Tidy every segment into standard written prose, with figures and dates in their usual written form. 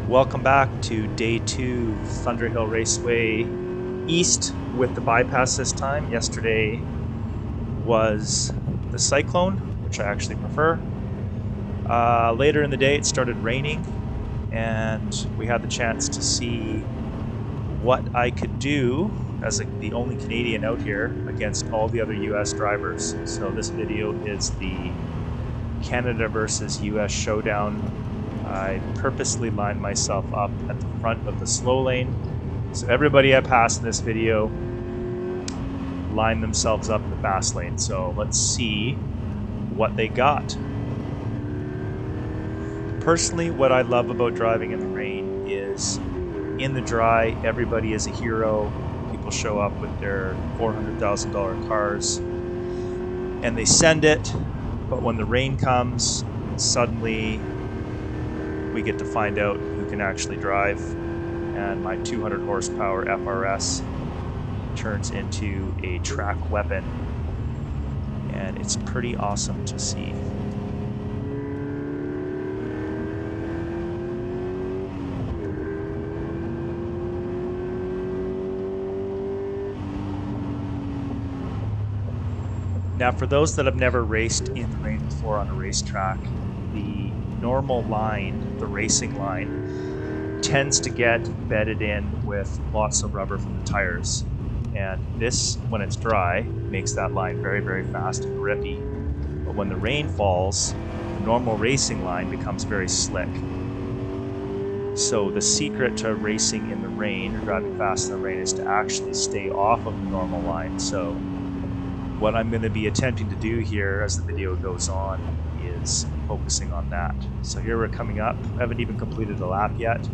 Welcome back to day 2, Thunderhill Raceway East with the bypass this time. Yesterday was the Cyclone, which I actually prefer. Later in the day it started raining and we had the chance to see what I could do as the only Canadian out here against all the other US drivers. So this video is the Canada versus US showdown. I purposely lined myself up at the front of the slow lane. So everybody I passed in this video lined themselves up in the fast lane. So let's see what they got. Personally, what I love about driving in the rain is in the dry, everybody is a hero. People show up with their $400,000 cars and they send it. But when the rain comes, suddenly we get to find out who can actually drive, and my 200 horsepower FRS turns into a track weapon, and it's pretty awesome to see. Now, for those that have never raced in the rain before on a racetrack, the normal line, the racing line, tends to get bedded in with lots of rubber from the tires. And this, when it's dry, makes that line very, very fast and grippy. But when the rain falls, the normal racing line becomes very slick. So the secret to racing in the rain, or driving fast in the rain, is to actually stay off of the normal line. So what I'm going to be attempting to do here as the video goes on is focusing on that. So here we're coming up. I haven't even completed a lap yet.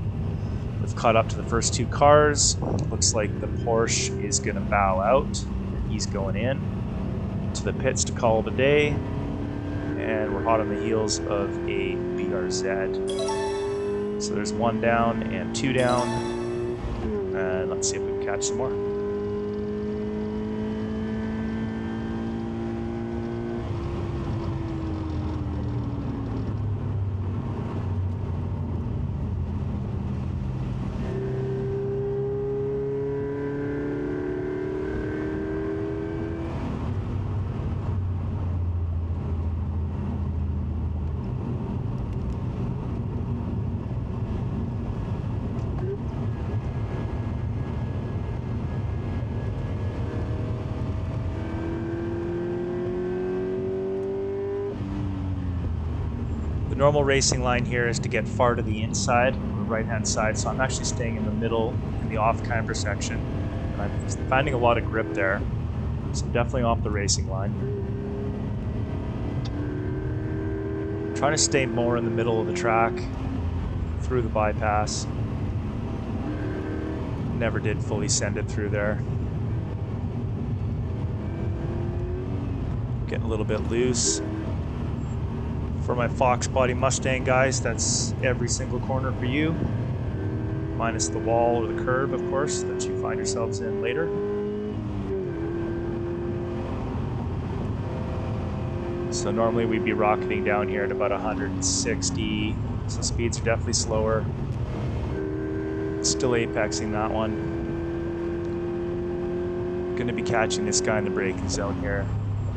We've caught up to the first 2 cars. Looks like the Porsche is going to bow out. He's going in to the pits to call it a day. And we're hot on the heels of a BRZ. So there's 1 down and 2 down. And let's see if we can catch some more. The normal racing line here is to get far to the inside, on the right-hand side, so I'm actually staying in the middle, in the off-camber section. And I'm finding a lot of grip there, so I'm definitely off the racing line. I'm trying to stay more in the middle of the track, through the bypass. Never did fully send it through there. Getting a little bit loose. For my Fox body Mustang guys, that's every single corner for you, minus the wall or the curb, of course, that you find yourselves in later. So normally we'd be rocketing down here at about 160, so speeds are definitely slower. Still apexing that one. Going to be catching this guy in the braking zone here.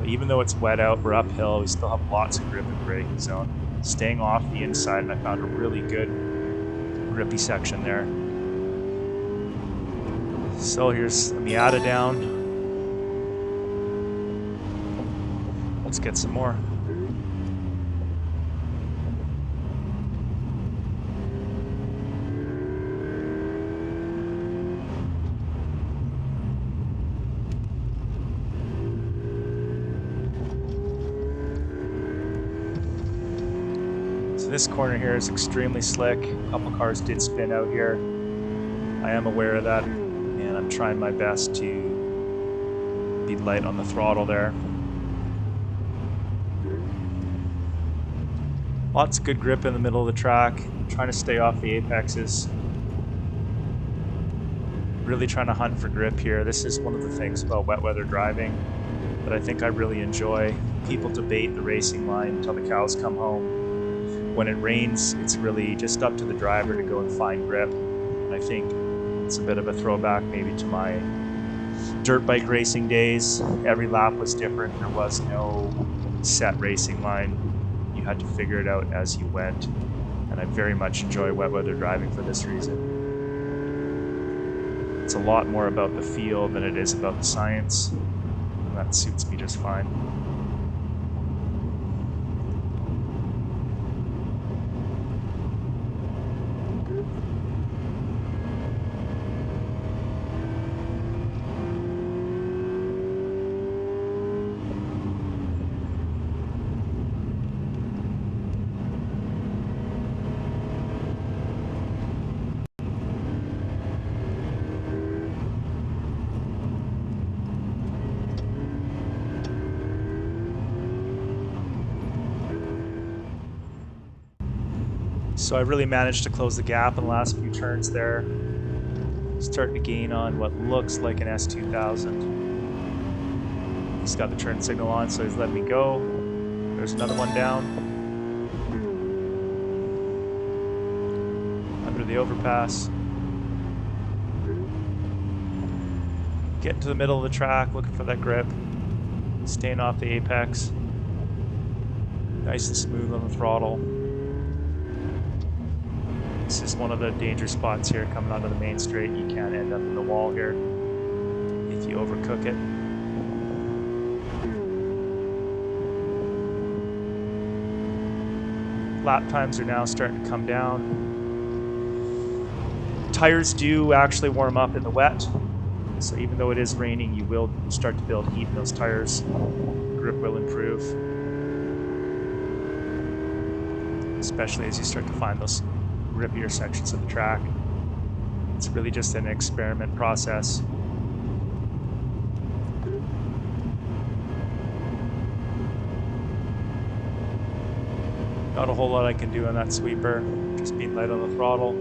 Even though it's wet out, we're uphill, we still have lots of grip in the braking zone. Staying off the inside, and I found a really good grippy section there. So here's a Miata down. Let's get some more. This corner here is extremely slick. A couple cars did spin out here. I am aware of that, and I'm trying my best to Be light on the throttle there. Lots of good grip in the middle of the track. Trying to stay off the apexes. Really trying to hunt for grip here. This is one of the things about wet weather driving that I think I really enjoy. People debate the racing line until the cows come home. When it rains, it's really just up to the driver to go and find grip. And I think it's a bit of a throwback maybe to my dirt bike racing days. Every lap was different. There was no set racing line. You had to figure it out as you went. And I very much enjoy wet weather driving for this reason. It's a lot more about the feel than it is about the science. And that suits me just fine. So I really managed to close the gap in the last few turns there. Starting to gain on what looks like an S2000. He's got the turn signal on, so he's letting me go. There's another one down. Under the overpass. Getting to the middle of the track, looking for that grip. Staying off the apex. Nice and smooth on the throttle. This is one of the danger spots here coming onto the main straight. You can't end up in the wall here if you overcook it. Lap times are now starting to come down. Tires do actually warm up in the wet. So even though it is raining, you will start to build heat in those tires. Grip will improve. Especially as you start to find those grippier sections of the track. It's really just an experiment process. Not a whole lot I can do on that sweeper, just being light on the throttle.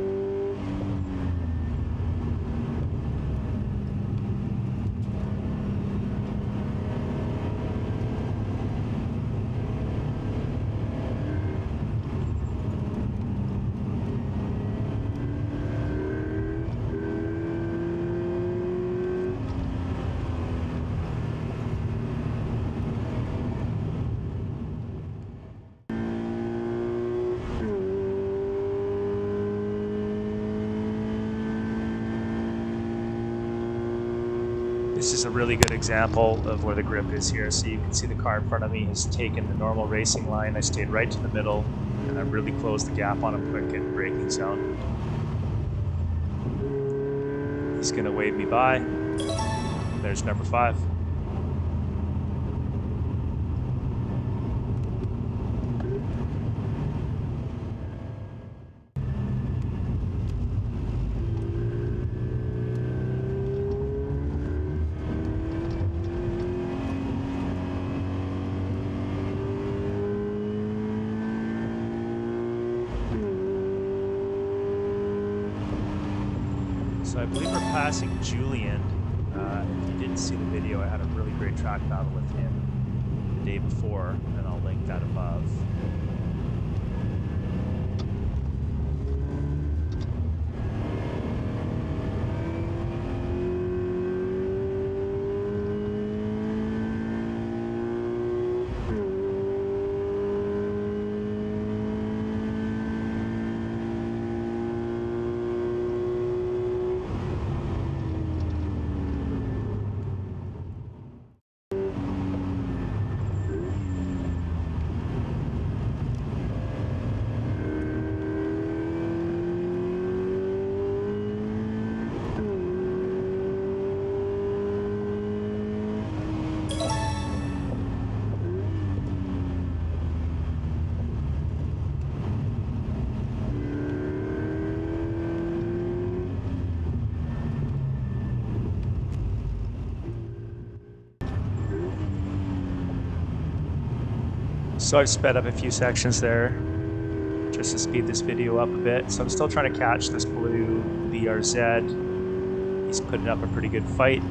This is a really good example of where the grip is here. So you can see the car in front of me has taken the normal racing line. I stayed right to the middle, and I really closed the gap on him quick in braking zone. He's going to wave me by. There's number 5. So I believe we're passing Julian. If you didn't see the video, I had a really great track battle with him the day before, and I'll link that above. So I've sped up a few sections there just to speed this video up a bit. So I'm still trying to catch this blue BRZ. He's putting up a pretty good fight.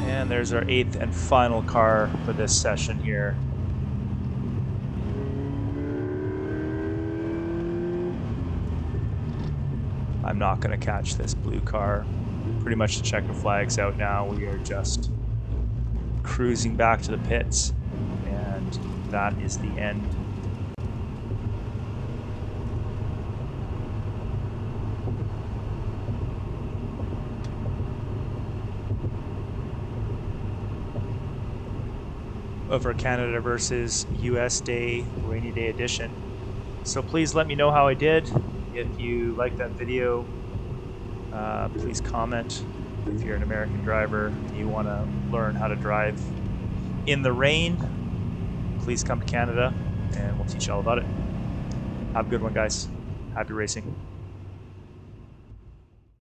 And there's our 8th and final car for this session here. I'm not going to catch this blue car. Pretty much the checker flag's out now. We are just cruising back to the pits, and that is the end. Of our Canada versus US Day Rainy Day Edition. So please let me know how I did. If you like that video, please comment. If you're an American driver and you want to learn how to drive in the rain, please come to Canada and we'll teach you all about it. Have a good one, guys. Happy racing.